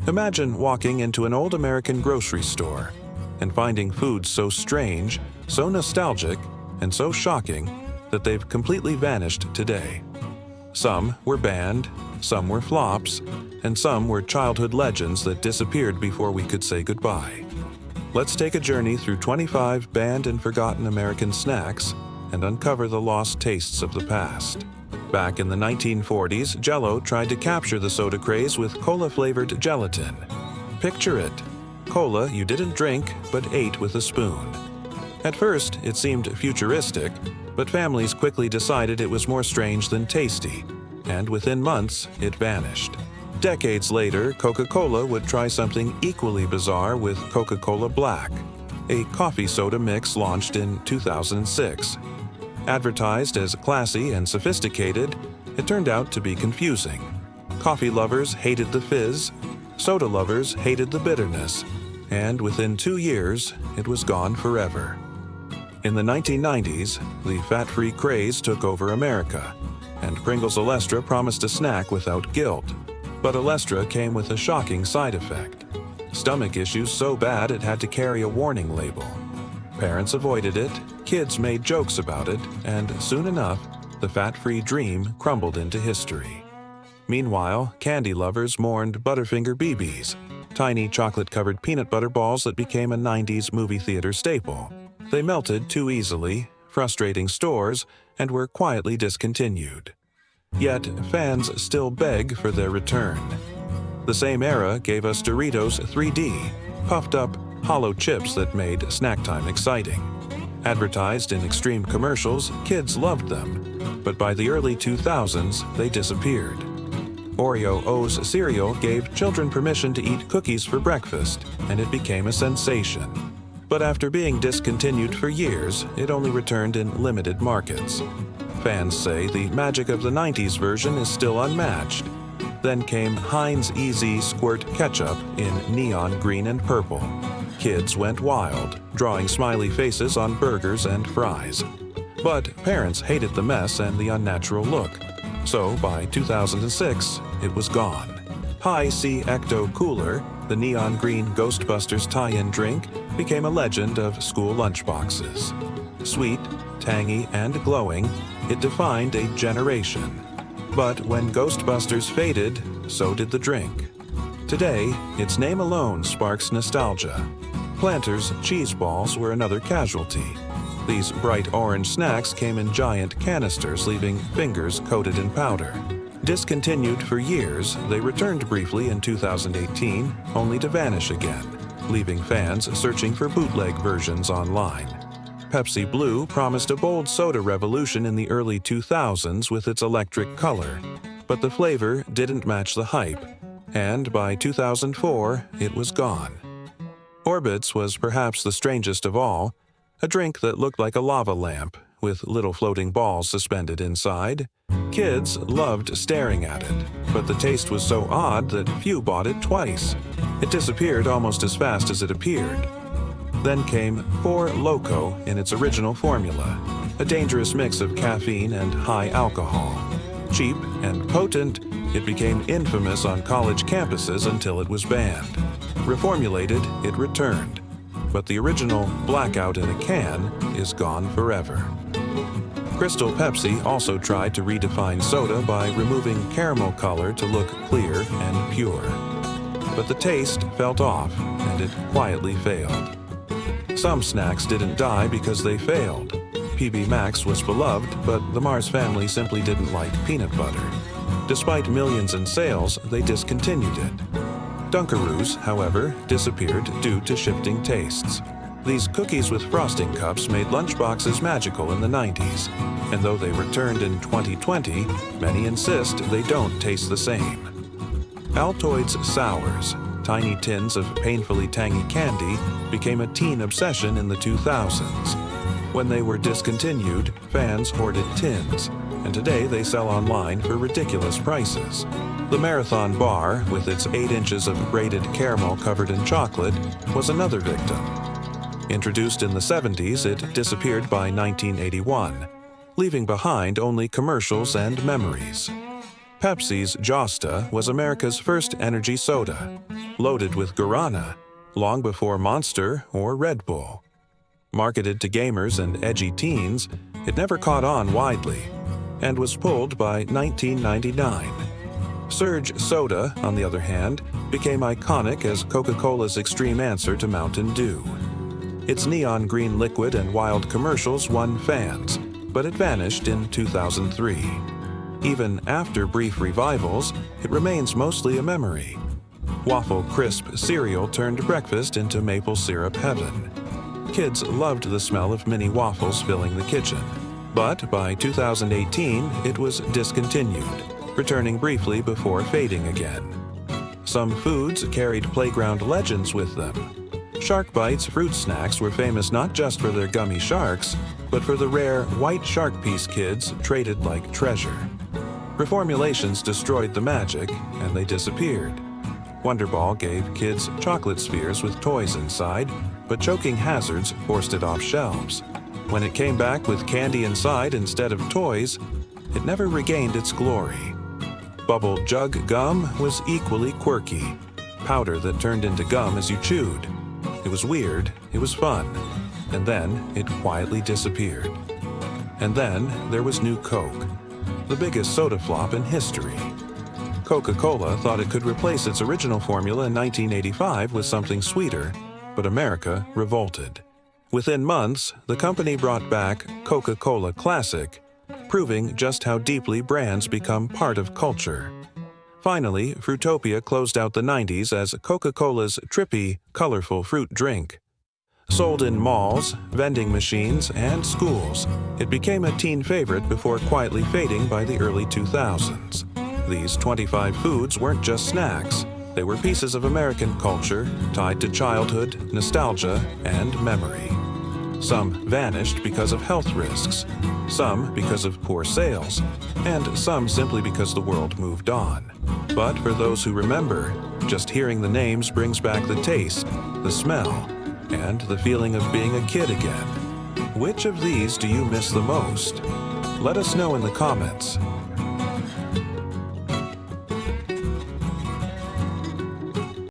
Imagine walking into an old American grocery store and finding foods so strange, so nostalgic, and so shocking that they've completely vanished today. Some were banned, some were flops, and some were childhood legends that disappeared before we could say goodbye. Let's take a journey through 25 banned and forgotten American snacks and uncover the lost tastes of the past. Back in the 1940s, Jell-O tried to capture the soda craze with cola-flavored gelatin. Picture it: cola you didn't drink but ate with a spoon. At first, it seemed futuristic, but families quickly decided it was more strange than tasty, and within months, it vanished. Decades later, Coca-Cola would try something equally bizarre with Coca-Cola Black, a coffee soda mix launched in 2006. Advertised as classy and sophisticated, it turned out to be confusing. Coffee lovers hated the fizz, soda lovers hated the bitterness, and within 2 years, it was gone forever. In the 1990s, the fat-free craze took over America, and Pringles Olestra promised a snack without guilt. But Olestra came with a shocking side effect: stomach issues so bad it had to carry a warning label. Parents avoided it, kids made jokes about it, and soon enough, the fat-free dream crumbled into history. Meanwhile, candy lovers mourned Butterfinger BBs, tiny chocolate-covered peanut butter balls that became a 90s movie theater staple. They melted too easily, frustrating stores, and were quietly discontinued. Yet, fans still beg for their return. The same era gave us Doritos 3D, puffed-up, hollow chips that made snack time exciting. Advertised in extreme commercials, kids loved them, but by the early 2000s, they disappeared. Oreo O's cereal gave children permission to eat cookies for breakfast, and it became a sensation. But after being discontinued for years, it only returned in limited markets. Fans say the magic of the 90s version is still unmatched. Then came Heinz Easy Squirt Ketchup in neon green and purple. Kids went wild, drawing smiley faces on burgers and fries. But parents hated the mess and the unnatural look. So by 2006, it was gone. Hi-C Ecto Cooler, the neon green Ghostbusters tie-in drink, became a legend of school lunchboxes. Sweet, tangy, and glowing, it defined a generation. But when Ghostbusters faded, so did the drink. Today, its name alone sparks nostalgia. Planters cheese balls were another casualty. These bright orange snacks came in giant canisters, leaving fingers coated in powder. Discontinued for years, they returned briefly in 2018, only to vanish again, leaving fans searching for bootleg versions online. Pepsi Blue promised a bold soda revolution in the early 2000s with its electric color, but the flavor didn't match the hype, and by 2004, it was gone. Orbitz was perhaps the strangest of all, a drink that looked like a lava lamp, with little floating balls suspended inside. Kids loved staring at it, but the taste was so odd that few bought it twice. It disappeared almost as fast as it appeared. Then came 4 Loko in its original formula, a dangerous mix of caffeine and high alcohol. Cheap and potent, it became infamous on college campuses until it was banned. Reformulated, it returned. But the original blackout in a can is gone forever. Crystal Pepsi also tried to redefine soda by removing caramel color to look clear and pure. But the taste felt off, and it quietly failed. Some snacks didn't die because they failed. PB Max was beloved, but the Mars family simply didn't like peanut butter. Despite millions in sales, they discontinued it. Dunkaroos, however, disappeared due to shifting tastes. These cookies with frosting cups made lunchboxes magical in the 90s, and though they returned in 2020, many insist they don't taste the same. Altoids Sours, tiny tins of painfully tangy candy, became a teen obsession in the 2000s. When they were discontinued, fans hoarded tins, and today they sell online for ridiculous prices. The Marathon Bar, with its 8 inches of braided caramel covered in chocolate, was another victim. Introduced in the 70s, it disappeared by 1981, leaving behind only commercials and memories. Pepsi's Josta was America's first energy soda, loaded with guarana, long before Monster or Red Bull. Marketed to gamers and edgy teens, it never caught on widely, and was pulled by 1999. Surge Soda, on the other hand, became iconic as Coca-Cola's extreme answer to Mountain Dew. Its neon green liquid and wild commercials won fans, but it vanished in 2003. Even after brief revivals, it remains mostly a memory. Waffle Crisp cereal turned breakfast into maple syrup heaven. Kids loved the smell of mini waffles filling the kitchen, but by 2018 it was discontinued, returning briefly before fading again. Some foods carried playground legends with them. Shark Bites fruit snacks were famous not just for their gummy sharks, but for the rare white shark piece kids traded like treasure. Reformulations destroyed the magic, and they disappeared. Wonder Ball gave kids chocolate spheres with toys inside, but choking hazards forced it off shelves. When it came back with candy inside instead of toys, it never regained its glory. Bubble Jug gum was equally quirky, powder that turned into gum as you chewed. It was weird, it was fun, and then it quietly disappeared. And then there was New Coke, the biggest soda flop in history. Coca-Cola thought it could replace its original formula in 1985 with something sweeter, but America revolted. Within months, the company brought back Coca-Cola Classic, proving just how deeply brands become part of culture. Finally, Fruitopia closed out the 90s as Coca-Cola's trippy, colorful fruit drink. Sold in malls, vending machines, and schools, it became a teen favorite before quietly fading by the early 2000s. These 25 foods weren't just snacks. They were pieces of American culture tied to childhood, nostalgia, and memory. Some vanished because of health risks, some because of poor sales, and some simply because the world moved on. But for those who remember, just hearing the names brings back the taste, the smell, and the feeling of being a kid again. Which of these do you miss the most? Let us know in the comments.